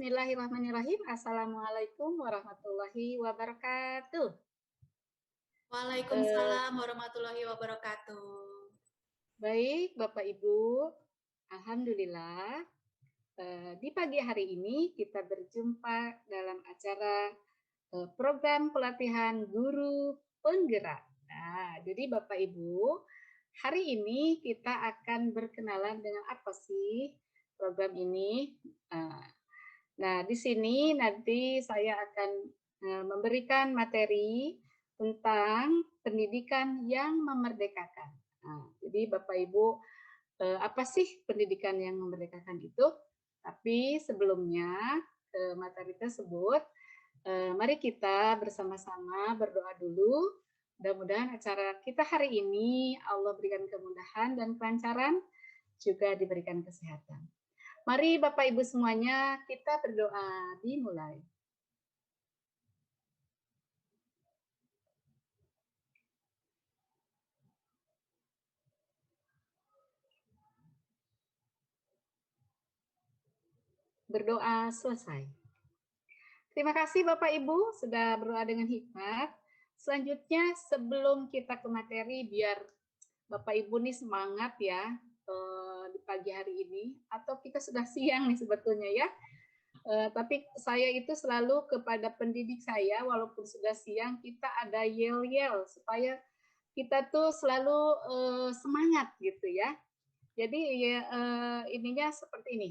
Bismillahirrahmanirrahim. Assalamualaikum warahmatullahi wabarakatuh. Waalaikumsalam warahmatullahi wabarakatuh. Baik, Bapak Ibu. Alhamdulillah, di pagi hari ini kita berjumpa dalam acara program pelatihan guru penggerak. Nah, jadi Bapak Ibu, hari ini kita akan berkenalan dengan apa sih program ini. Nah, di sini nanti saya akan memberikan materi tentang pendidikan yang memerdekakan. Nah, jadi Bapak Ibu, apa sih pendidikan yang memerdekakan itu? Tapi sebelumnya ke materi tersebut, mari kita bersama-sama berdoa dulu. Mudah-mudahan acara kita hari ini Allah berikan kemudahan dan kelancaran, juga diberikan kesehatan. Mari Bapak Ibu semuanya kita berdoa, dimulai. Berdoa selesai. Terima kasih Bapak Ibu sudah berdoa dengan hikmat. Selanjutnya sebelum kita ke materi, biar Bapak Ibu nih semangat ya di pagi hari ini, atau kita sudah siang nih sebetulnya ya. Tapi saya itu selalu kepada pendidik saya, walaupun sudah siang, kita ada yel-yel supaya kita tuh selalu semangat gitu ya. Jadi ya, ininya seperti ini.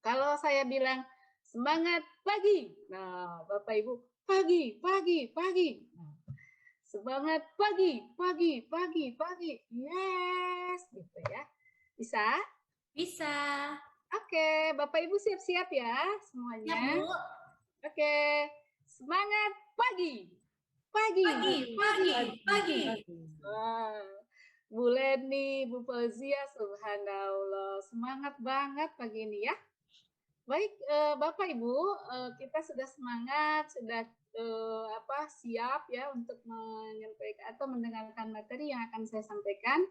Kalau saya bilang semangat pagi, nah Bapak Ibu pagi, pagi, pagi. Nah, semangat pagi, pagi, pagi, pagi. Yes, gitu ya. Bisa? Bisa. Oke, Bapak Ibu siap-siap ya semuanya. Ya, Bu. Oke, semangat pagi. Pagi, Pagi. Wah, Bu Leni, Bu Fauzia, subhanallah, semangat banget pagi ini ya. Baik, Bapak Ibu, kita sudah semangat, sudah siap ya untuk menyampaikan atau mendengarkan materi yang akan saya sampaikan.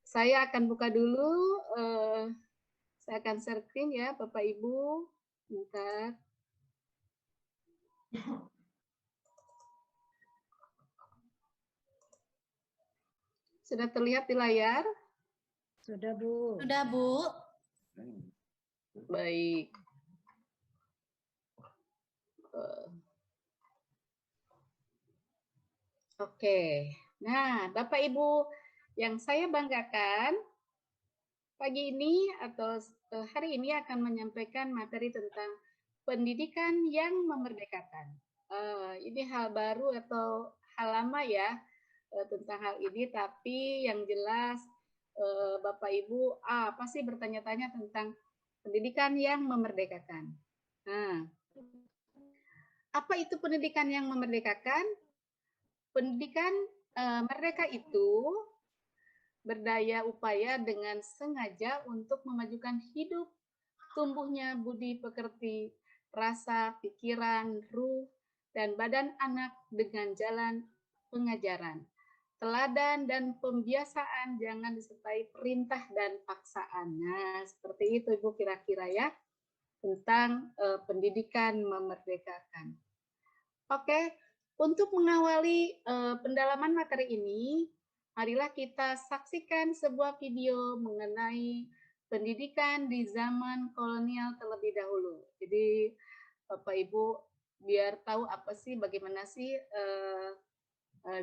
Saya akan buka dulu. Saya akan share screen ya, Bapak Ibu. Bentar. Sudah terlihat di layar? Sudah, Bu. Sudah, Bu. Baik. Oke. Nah, Bapak Ibu, yang saya banggakan pagi ini atau hari ini akan menyampaikan materi tentang pendidikan yang memerdekakan. Ini hal baru atau hal lama ya tentang hal ini, tapi yang jelas Bapak Ibu pasti bertanya-tanya tentang pendidikan yang memerdekakan. Nah, apa itu pendidikan yang memerdekakan? Pendidikan mereka itu berdaya upaya dengan sengaja untuk memajukan hidup, tumbuhnya budi pekerti, rasa, pikiran, ruh, dan badan anak dengan jalan pengajaran. Teladan dan pembiasaan jangan disertai perintah dan paksaan. Nah, seperti itu Ibu kira-kira ya, tentang pendidikan memerdekakan. Oke, untuk mengawali pendalaman materi ini, marilah kita saksikan sebuah video mengenai pendidikan di zaman kolonial terlebih dahulu. Jadi Bapak Ibu biar tahu apa sih, bagaimana sih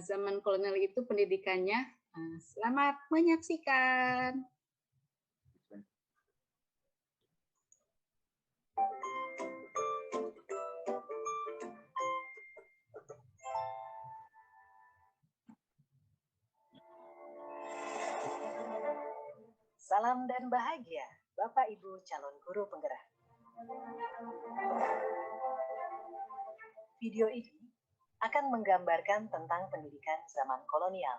zaman kolonial itu pendidikannya. Selamat menyaksikan. Salam dan bahagia, Bapak Ibu calon guru penggerak. Video ini akan menggambarkan tentang pendidikan zaman kolonial,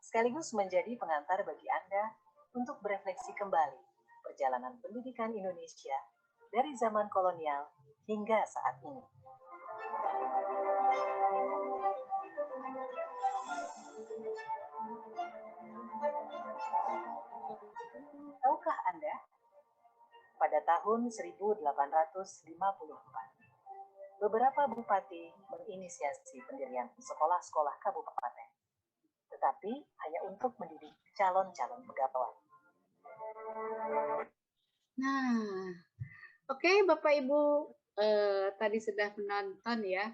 sekaligus menjadi pengantar bagi Anda untuk berefleksi kembali perjalanan pendidikan Indonesia dari zaman kolonial hingga saat ini. Tahukah Anda pada tahun 1854. Beberapa bupati menginisiasi pendirian sekolah-sekolah kabupaten, tetapi hanya untuk mendidik calon-calon pegawai. Nah, oke Bapak Ibu, tadi sudah menonton ya,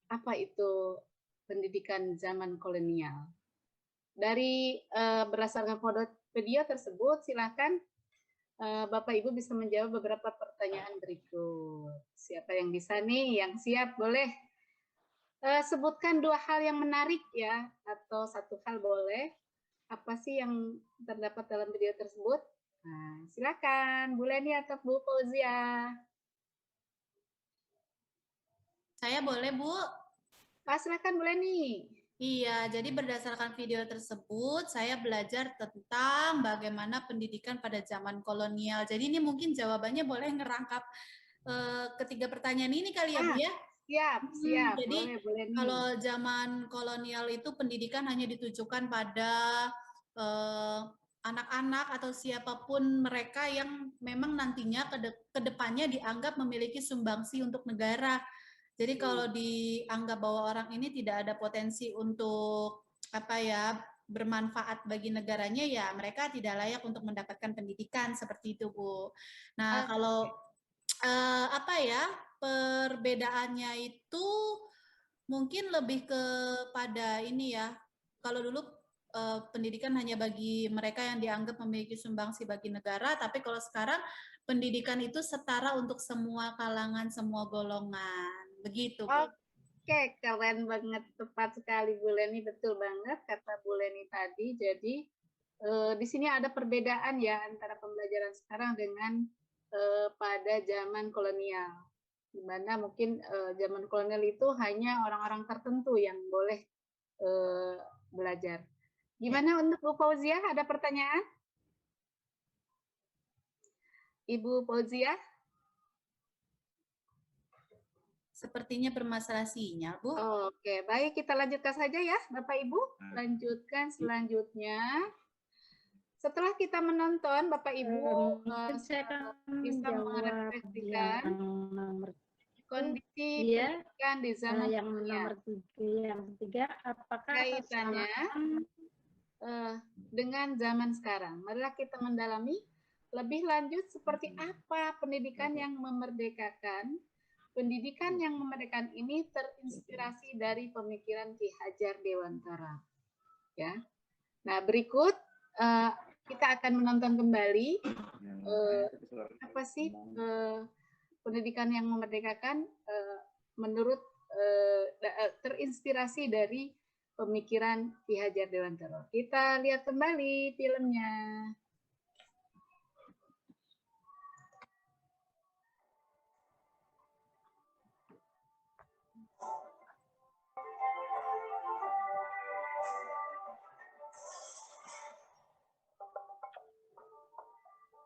apa itu pendidikan zaman kolonial. Dari berdasarkan video tersebut, silakan Bapak Ibu bisa menjawab beberapa pertanyaan berikut. Siapa yang bisa nih? Yang siap boleh sebutkan 2 hal yang menarik ya, atau 1 hal boleh. Apa sih yang terdapat dalam video tersebut? Nah, silakan Bu Leni atau Bu Fauzia. Saya boleh, Bu? Silakan Bu Leni. Iya, jadi berdasarkan video tersebut, saya belajar tentang bagaimana pendidikan pada zaman kolonial. Jadi ini mungkin jawabannya boleh ngerangkap ketiga pertanyaan ini kali ya, Bu ya? Siap. Jadi boleh nih. kalau zaman kolonial itu pendidikan hanya ditujukan pada anak-anak atau siapapun mereka yang memang nantinya ke depannya dianggap memiliki sumbangsi untuk negara. Jadi kalau dianggap bahwa orang ini tidak ada potensi untuk bermanfaat bagi negaranya, ya mereka tidak layak untuk mendapatkan pendidikan seperti itu, Bu. Nah, kalau perbedaannya itu mungkin lebih kepada ini ya. Kalau dulu pendidikan hanya bagi mereka yang dianggap memiliki sumbangsi bagi negara, tapi kalau sekarang pendidikan itu setara untuk semua kalangan, semua golongan. Begitu, Bu. Oke, keren banget, tepat sekali Bu Leni, betul banget kata Bu Leni tadi. Jadi di sini ada perbedaan ya antara pembelajaran sekarang dengan pada zaman kolonial, di mana mungkin zaman kolonial itu hanya orang-orang tertentu yang boleh belajar. Gimana untuk Bu Fauzia? Ada pertanyaan? Ibu Fauzia? Sepertinya bermasalah sinyal, Bu. Oke, baik, kita lanjutkan saja ya, Bapak Ibu. Lanjutkan selanjutnya. Setelah kita menonton, Bapak Ibu bisa merefleksikan kondisi pendidikan di zaman yang nomor 3, yang ketiga, apakah kaitannya dengan zaman sekarang. Marilah kita mendalami lebih lanjut seperti apa pendidikan yang memerdekakan. Pendidikan yang memerdekakan ini terinspirasi dari pemikiran Ki Hajar Dewantara. Ya. Nah, berikut kita akan menonton kembali apa sih pendidikan yang memerdekakan menurut terinspirasi dari pemikiran Ki Hajar Dewantara. Kita lihat kembali filmnya.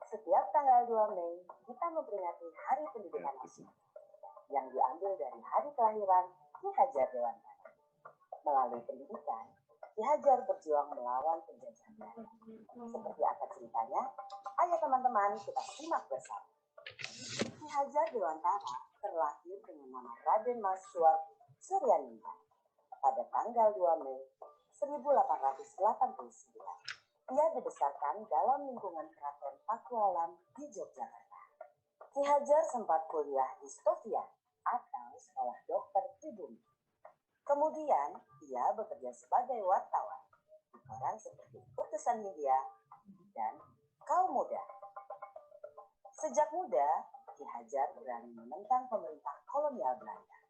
Setiap tanggal 2 Mei, kita memperingati Hari Pendidikan Nasional yang diambil dari hari kelahiran Ki Hajar Dewantara. Melalui pendidikan, Ki Hajar berjuang melawan penjajahan Belanda. Seperti apa ceritanya? Ayo teman-teman, kita simak bersama. Ki Hajar Dewantara terlahir dengan nama Raden Mas Suwardi Suryaningrat pada tanggal 2 Mei 1889. Ia dibesarkan dalam lingkungan Keraton Pakualam di Yogyakarta. Ki Hajar sempat kuliah di Stovia atau Sekolah Dokter Pribumi. Kemudian, ia bekerja sebagai wartawan di koran seperti Utusan Media dan Kaum Muda. Sejak muda, Ki Hajar berani menentang pemerintah kolonial Belanda.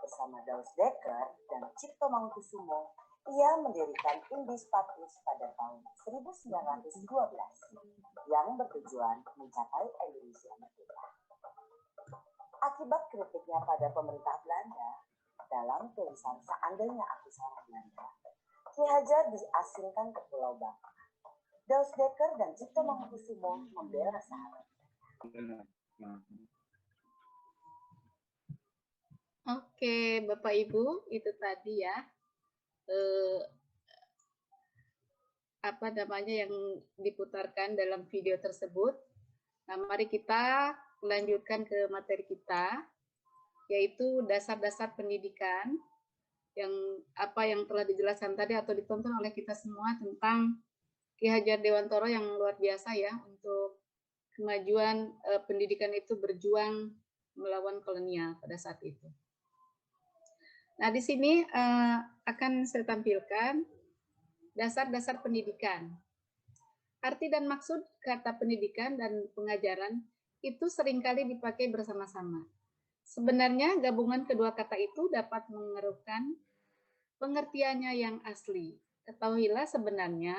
Bersama Daus Dekker dan Cipto Mangunkusumo, ia mendirikan Indis Patrus pada tahun 1912 yang bertujuan mencapai Indonesia merdeka. Akibat kritiknya pada pemerintah Belanda dalam tulisan Seandainya Aku Seorang Belanda, Ki Hajar diasingkan ke Pulau Bangka. Daus Dekker dan Cipto Mangunkusumo membela sahabat. Oke, Bapak Ibu, itu tadi ya. Apa namanya yang diputarkan dalam video tersebut. Nah, mari kita lanjutkan ke materi kita, yaitu dasar-dasar pendidikan yang telah dijelaskan tadi atau ditonton oleh kita semua tentang Ki Hajar Dewantara yang luar biasa ya untuk kemajuan pendidikan itu berjuang melawan kolonial pada saat itu. Nah, di sini akan saya tampilkan dasar-dasar pendidikan. Arti dan maksud kata pendidikan dan pengajaran itu seringkali dipakai bersama-sama. Sebenarnya gabungan kedua kata itu dapat mengerukan pengertiannya yang asli. Ketahuilah sebenarnya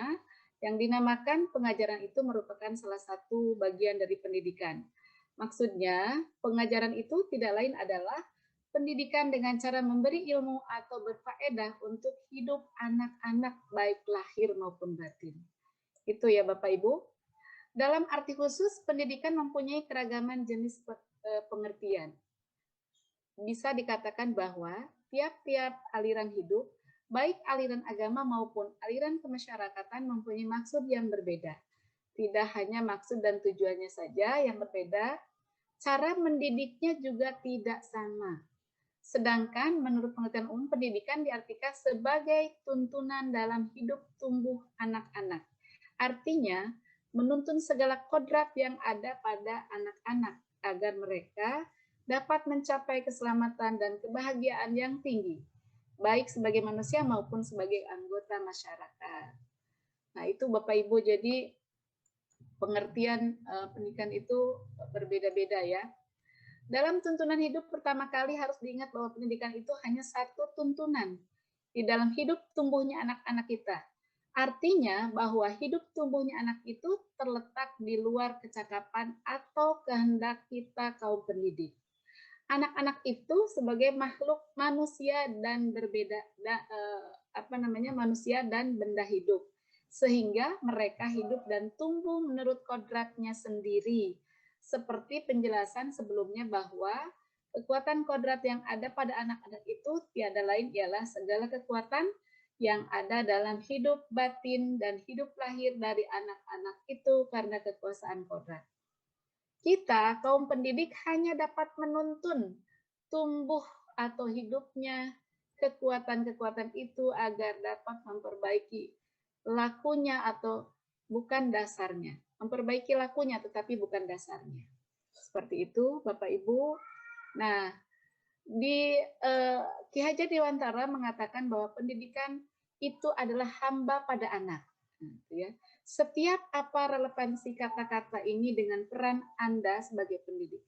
yang dinamakan pengajaran itu merupakan salah satu bagian dari pendidikan. Maksudnya, pengajaran itu tidak lain adalah pendidikan dengan cara memberi ilmu atau berfaedah untuk hidup anak-anak baik lahir maupun batin. Itu ya Bapak Ibu. Dalam arti khusus, pendidikan mempunyai keragaman jenis pengertian. Bisa dikatakan bahwa tiap-tiap aliran hidup, baik aliran agama maupun aliran kemasyarakatan mempunyai maksud yang berbeda. Tidak hanya maksud dan tujuannya saja yang berbeda, cara mendidiknya juga tidak sama. Sedangkan menurut pengertian umum, pendidikan diartikan sebagai tuntunan dalam hidup tumbuh anak-anak. Artinya, menuntun segala kodrat yang ada pada anak-anak agar mereka dapat mencapai keselamatan dan kebahagiaan yang tinggi, baik sebagai manusia maupun sebagai anggota masyarakat. Nah, itu Bapak Ibu, jadi pengertian pendidikan itu berbeda-beda ya. Dalam tuntunan hidup pertama kali harus diingat bahwa pendidikan itu hanya satu tuntunan di dalam hidup tumbuhnya anak-anak kita. Artinya bahwa hidup tumbuhnya anak itu terletak di luar kecakapan atau kehendak kita kaum pendidik. Anak-anak itu sebagai makhluk manusia dan manusia dan benda hidup, sehingga mereka hidup dan tumbuh menurut kodratnya sendiri. Seperti penjelasan sebelumnya bahwa kekuatan kodrat yang ada pada anak-anak itu tiada lain ialah segala kekuatan yang ada dalam hidup batin dan hidup lahir dari anak-anak itu karena kekuasaan kodrat. Kita, kaum pendidik, hanya dapat menuntun tumbuh atau hidupnya kekuatan-kekuatan itu agar dapat memperbaiki lakunya atau bukan dasarnya. Memperbaiki lakunya tetapi bukan dasarnya. Seperti itu, Bapak Ibu. Nah, Ki Hajar Dewantara mengatakan bahwa pendidikan itu adalah hamba pada anak. Ya. Setiap apa relevansi kata-kata ini dengan peran Anda sebagai pendidik?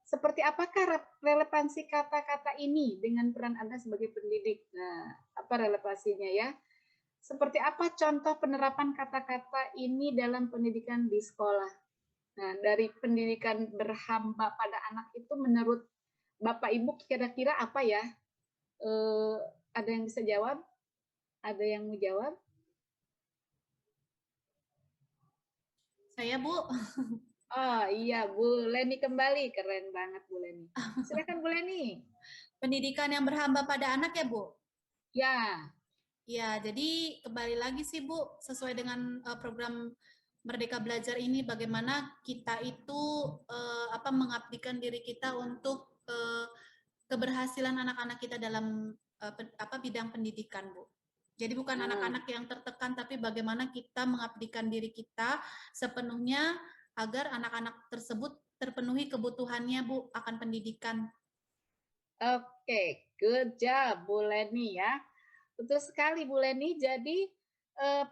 Seperti apakah relevansi kata-kata ini dengan peran Anda sebagai pendidik? Nah, apa relevansinya ya? Seperti apa contoh penerapan kata-kata ini dalam pendidikan di sekolah? Nah, dari pendidikan berhamba pada anak itu menurut Bapak Ibu kira-kira apa ya? Ada yang bisa jawab? Ada yang mau jawab? Saya, Bu. Oh iya, Bu Leni kembali. Keren banget Bu Leni. Silakan Bu Leni. Pendidikan yang berhamba pada anak ya, Bu? Ya. Ya, jadi kembali lagi sih, Bu, sesuai dengan program Merdeka Belajar ini, bagaimana kita itu mengabdikan diri kita untuk keberhasilan anak-anak kita dalam bidang pendidikan, Bu. Jadi bukan anak-anak yang tertekan, tapi bagaimana kita mengabdikan diri kita sepenuhnya agar anak-anak tersebut terpenuhi kebutuhannya, Bu, akan pendidikan. Oke, good job Bu Leni ya. Betul sekali Bu Leni. Jadi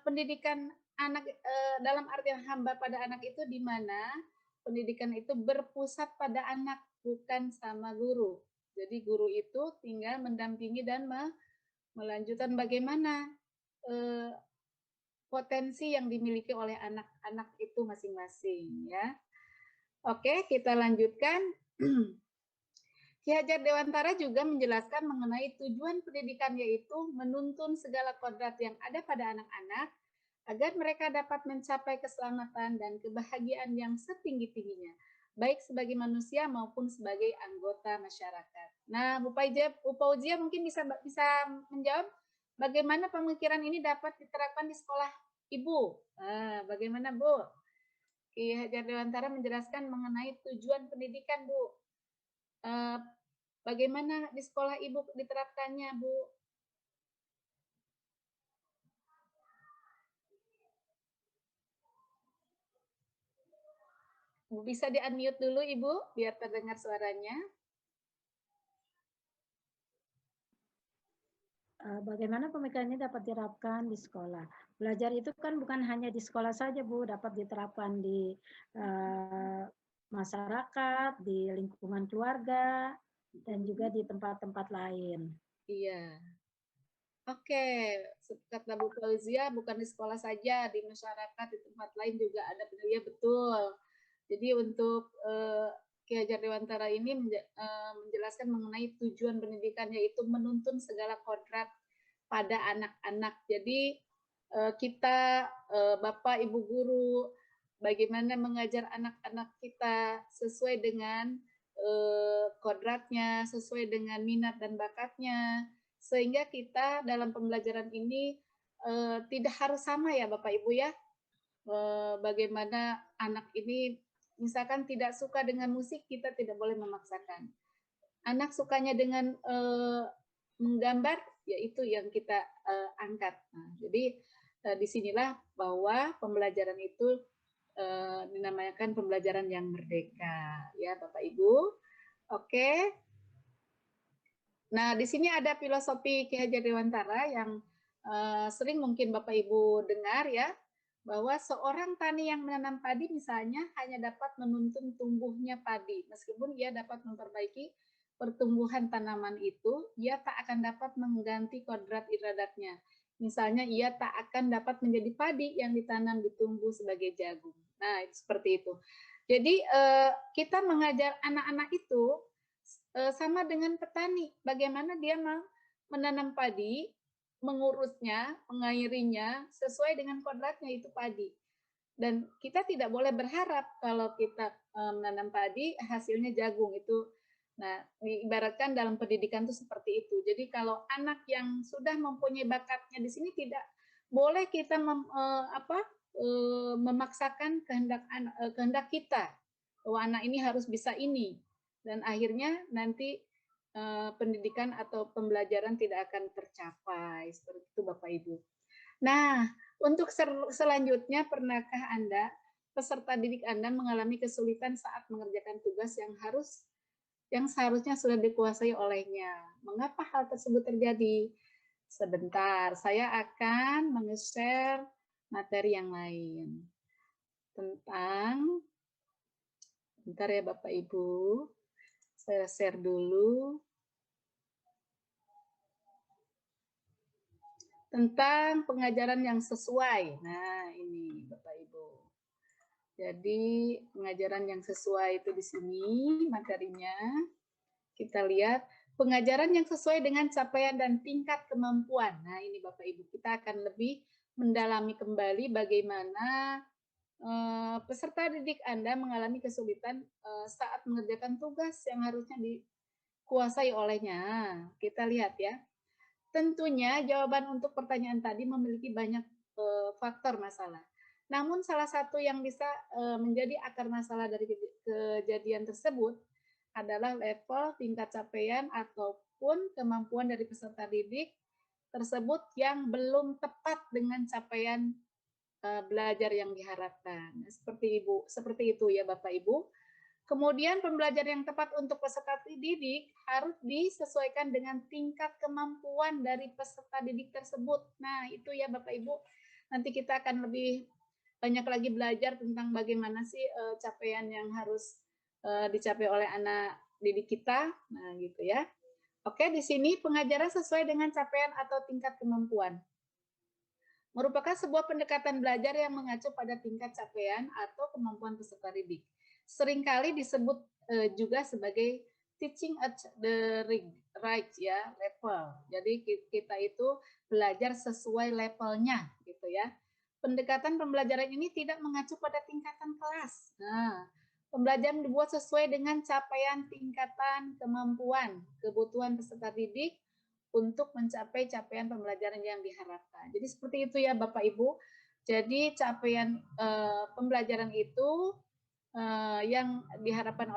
pendidikan anak dalam artian hamba pada anak itu di mana pendidikan itu berpusat pada anak, bukan sama guru. Jadi guru itu tinggal mendampingi dan melanjutkan bagaimana potensi yang dimiliki oleh anak-anak itu masing-masing ya. Oke, kita lanjutkan. Ki Hajar Dewantara juga menjelaskan mengenai tujuan pendidikan, yaitu menuntun segala kodrat yang ada pada anak-anak agar mereka dapat mencapai keselamatan dan kebahagiaan yang setinggi-tingginya, baik sebagai manusia maupun sebagai anggota masyarakat. Nah, Bu Fauzia mungkin bisa menjawab bagaimana pemikiran ini dapat diterapkan di sekolah Ibu. Bagaimana Bu? Ki Hajar Dewantara menjelaskan mengenai tujuan pendidikan, Bu. Bagaimana di sekolah Ibu diterapkannya, Bu? Bisa di-unmute dulu, Ibu, biar terdengar suaranya. Bagaimana pemikiran ini dapat diterapkan di sekolah? Belajar itu kan bukan hanya di sekolah saja, Bu, dapat diterapkan di masyarakat, di lingkungan keluarga, dan juga di tempat-tempat lain. Iya. Oke, kata Bu Fauzia, bukan di sekolah saja, di masyarakat, di tempat lain juga ada. Ya, betul. Jadi untuk Ki Hajar Dewantara ini menjelaskan mengenai tujuan pendidikan, yaitu menuntun segala kodrat pada anak-anak. Jadi kita, Bapak, Ibu guru, bagaimana mengajar anak-anak kita sesuai dengan kodratnya, sesuai dengan minat dan bakatnya, sehingga kita dalam pembelajaran ini tidak harus sama ya Bapak Ibu ya. Bagaimana anak ini misalkan tidak suka dengan musik, kita tidak boleh memaksakan. Anak sukanya dengan menggambar, ya itu yang kita angkat. Nah, jadi disinilah bahwa pembelajaran itu dinamakan pembelajaran yang merdeka, ya Bapak Ibu. Oke. Nah, di sini ada filosofi Ki Hajar Dewantara yang sering mungkin Bapak Ibu dengar ya, bahwa seorang tani yang menanam padi misalnya hanya dapat menuntun tumbuhnya padi, meskipun ia dapat memperbaiki pertumbuhan tanaman itu, ia tak akan dapat mengganti kodrat iradatnya. Misalnya ia tak akan dapat menjadi padi yang ditanam di tumbuh sebagai jagung. Nah, itu seperti itu. Jadi kita mengajar anak-anak itu sama dengan petani, bagaimana dia menanam padi, mengurusnya, mengairinya sesuai dengan kodratnya itu padi. Dan kita tidak boleh berharap kalau kita menanam padi hasilnya jagung itu. Nah, diibaratkan dalam pendidikan itu seperti itu. Jadi kalau anak yang sudah mempunyai bakatnya di sini tidak boleh kita memaksakan kehendak kita bahwa anak ini harus bisa ini, dan akhirnya nanti pendidikan atau pembelajaran tidak akan tercapai. Seperti itu Bapak Ibu. Nah, untuk selanjutnya, pernahkah Anda, peserta didik Anda mengalami kesulitan saat mengerjakan tugas yang seharusnya sudah dikuasai olehnya? Mengapa hal tersebut terjadi? Sebentar, saya akan meng-share materi yang lain tentang, bentar ya Bapak Ibu, saya share dulu. Tentang pengajaran yang sesuai. Nah, ini Bapak Ibu. Jadi, pengajaran yang sesuai itu di sini materinya. Kita lihat pengajaran yang sesuai dengan capaian dan tingkat kemampuan. Nah, ini Bapak Ibu, kita akan lebih mendalami kembali bagaimana peserta didik Anda mengalami kesulitan saat mengerjakan tugas yang harusnya dikuasai olehnya. Kita lihat ya. Tentunya jawaban untuk pertanyaan tadi memiliki banyak faktor masalah. Namun salah satu yang bisa menjadi akar masalah dari kejadian tersebut adalah level tingkat capaian ataupun kemampuan dari peserta didik tersebut yang belum tepat dengan capaian belajar yang diharapkan. Seperti itu ya Bapak Ibu. Kemudian pembelajaran yang tepat untuk peserta didik harus disesuaikan dengan tingkat kemampuan dari peserta didik tersebut. Nah, itu ya Bapak Ibu. Nanti kita akan lebih banyak lagi belajar tentang bagaimana sih capaian yang harus dicapai oleh anak didik kita. Nah, gitu ya. Oke, di sini pengajaran sesuai dengan capaian atau tingkat kemampuan merupakan sebuah pendekatan belajar yang mengacu pada tingkat capaian atau kemampuan peserta didik. Seringkali disebut juga sebagai teaching at the right ya level. Jadi kita itu belajar sesuai levelnya gitu ya. Pendekatan pembelajaran ini tidak mengacu pada tingkatan kelas. Nah, pembelajaran dibuat sesuai dengan capaian tingkatan kemampuan kebutuhan peserta didik untuk mencapai capaian pembelajaran yang diharapkan. Jadi seperti itu ya Bapak Ibu. Jadi capaian pembelajaran itu yang diharapkan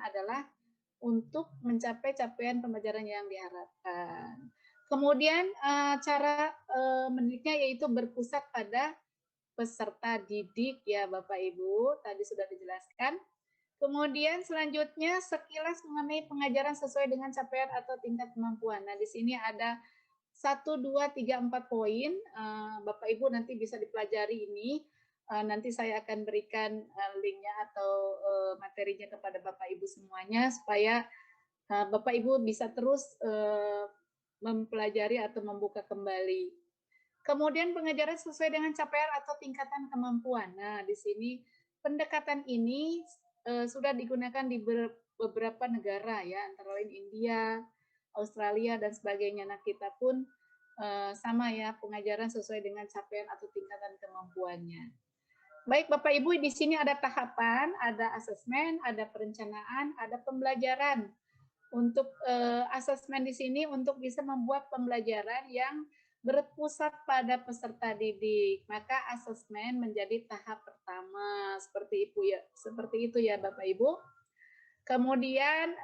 adalah untuk mencapai capaian pembelajaran yang diharapkan. Kemudian cara mendidiknya yaitu berpusat pada peserta didik ya Bapak Ibu, tadi sudah dijelaskan. Kemudian selanjutnya sekilas mengenai pengajaran sesuai dengan capaian atau tingkat kemampuan. Nah, di sini ada 1, 2, 3, 4 poin. Bapak Ibu nanti bisa dipelajari ini. Nanti saya akan berikan linknya atau materinya kepada Bapak Ibu semuanya supaya Bapak Ibu bisa terus mempelajari atau membuka kembali. Kemudian pengajaran sesuai dengan capaian atau tingkatan kemampuan. Nah, di sini pendekatan ini sudah digunakan di beberapa negara ya, antara lain India, Australia dan sebagainya. Nah, kita pun sama ya, pengajaran sesuai dengan capaian atau tingkatan kemampuannya. Baik Bapak Ibu, di sini ada tahapan, ada asesmen, ada perencanaan, ada pembelajaran. Untuk asesmen di sini untuk bisa membuat pembelajaran yang berpusat pada peserta didik. Maka asesmen menjadi tahap pertama. Seperti itu ya Bapak Ibu. Kemudian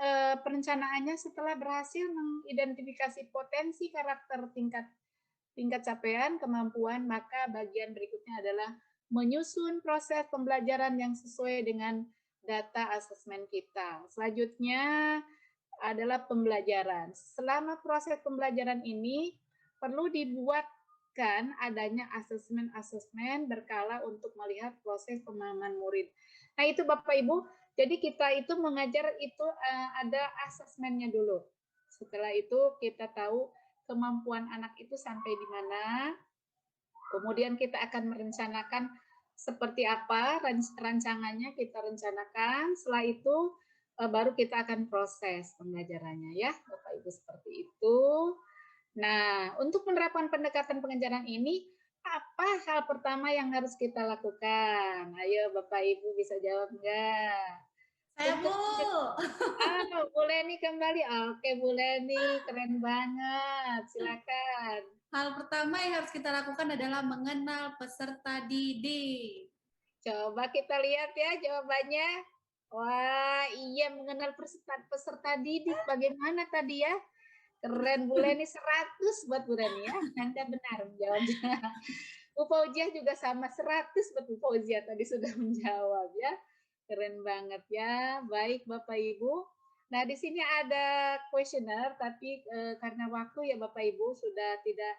perencanaannya setelah berhasil mengidentifikasi potensi karakter tingkat capaian kemampuan, maka bagian berikutnya adalah menyusun proses pembelajaran yang sesuai dengan data asesmen kita. Selanjutnya adalah pembelajaran. Selama proses pembelajaran ini perlu dibuatkan adanya asesmen-asesmen berkala untuk melihat proses pemahaman murid. Nah, itu Bapak Ibu, jadi kita itu mengajar itu ada asesmennya dulu. Setelah itu kita tahu kemampuan anak itu sampai di mana. Kemudian kita akan merencanakan seperti apa rancangannya, kita rencanakan. Setelah itu baru kita akan proses pembelajarannya ya, Bapak Ibu, seperti itu. Nah, untuk penerapan pendekatan pengajaran ini, apa hal pertama yang harus kita lakukan? Ayo Bapak Ibu bisa jawab enggak? Saya Bu. Bu Leni kembali. Oke, Bu Leni, keren banget. Silakan. Hal pertama yang harus kita lakukan adalah mengenal peserta didik. Coba kita lihat ya jawabannya. Wah, iya, mengenal peserta didik. Bagaimana tadi ya? Keren Bu Leni, 100 buat Bu Leni ya. Anda benar menjawabnya. Bu Fauziah juga sama, 100 buat Bu Fauziah tadi sudah menjawab ya. Keren banget ya. Baik Bapak Ibu. Nah, di sini ada kuesioner, tapi karena waktu ya Bapak Ibu sudah tidak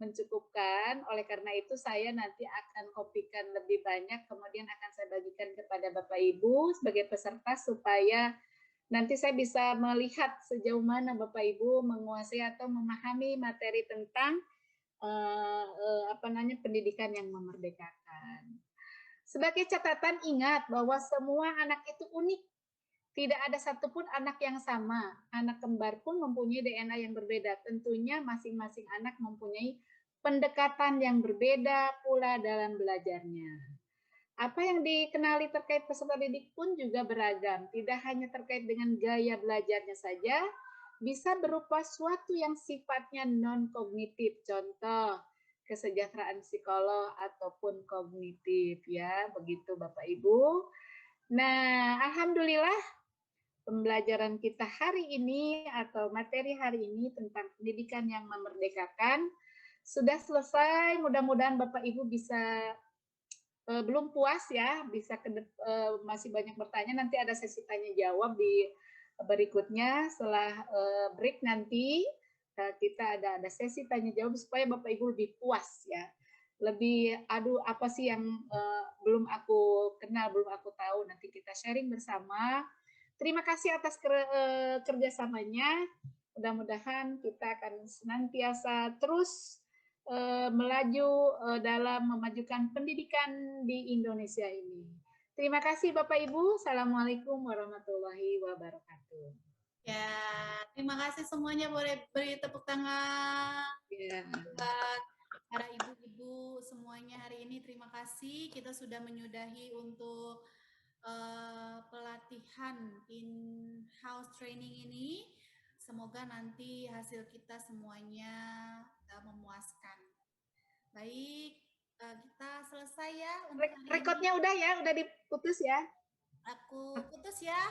mencukupkan. Oleh karena itu saya nanti akan kopikan lebih banyak, kemudian akan saya bagikan kepada Bapak Ibu sebagai peserta supaya nanti saya bisa melihat sejauh mana Bapak Ibu menguasai atau memahami materi tentang pendidikan yang memerdekakan. Sebagai catatan, ingat bahwa semua anak itu unik. Tidak ada satupun anak yang sama. Anak kembar pun mempunyai DNA yang berbeda. Tentunya masing-masing anak mempunyai pendekatan yang berbeda pula dalam belajarnya. Apa yang dikenali terkait peserta didik pun juga beragam. Tidak hanya terkait dengan gaya belajarnya saja, bisa berupa suatu yang sifatnya non-kognitif. Contoh, kesejahteraan psikolog ataupun kognitif ya, begitu Bapak Ibu. Nah, alhamdulillah pembelajaran kita hari ini atau materi hari ini tentang pendidikan yang memerdekakan sudah selesai. Mudah-mudahan Bapak Ibu bisa belum puas ya, bisa masih banyak bertanya. Nanti ada sesi tanya jawab di berikutnya setelah break nanti kita ada sesi tanya jawab supaya Bapak Ibu lebih puas ya. Lebih apa sih yang belum aku kenal, belum aku tahu, nanti kita sharing bersama. Terima kasih atas kerjasamanya. Mudah-mudahan kita akan senantiasa terus melaju dalam memajukan pendidikan di Indonesia ini. Terima kasih Bapak Ibu. Assalamualaikum warahmatullahi wabarakatuh. Ya, terima kasih semuanya. Boleh beri tepuk tangan buat para ibu-ibu semuanya hari ini. Terima kasih. Kita sudah menyudahi untuk pelatihan in-house training ini. Semoga nanti hasil kita semuanya memuaskan. Baik, Kita selesai ya untuk hari ini. Rekodnya udah ya, udah diputus ya. Aku putus ya.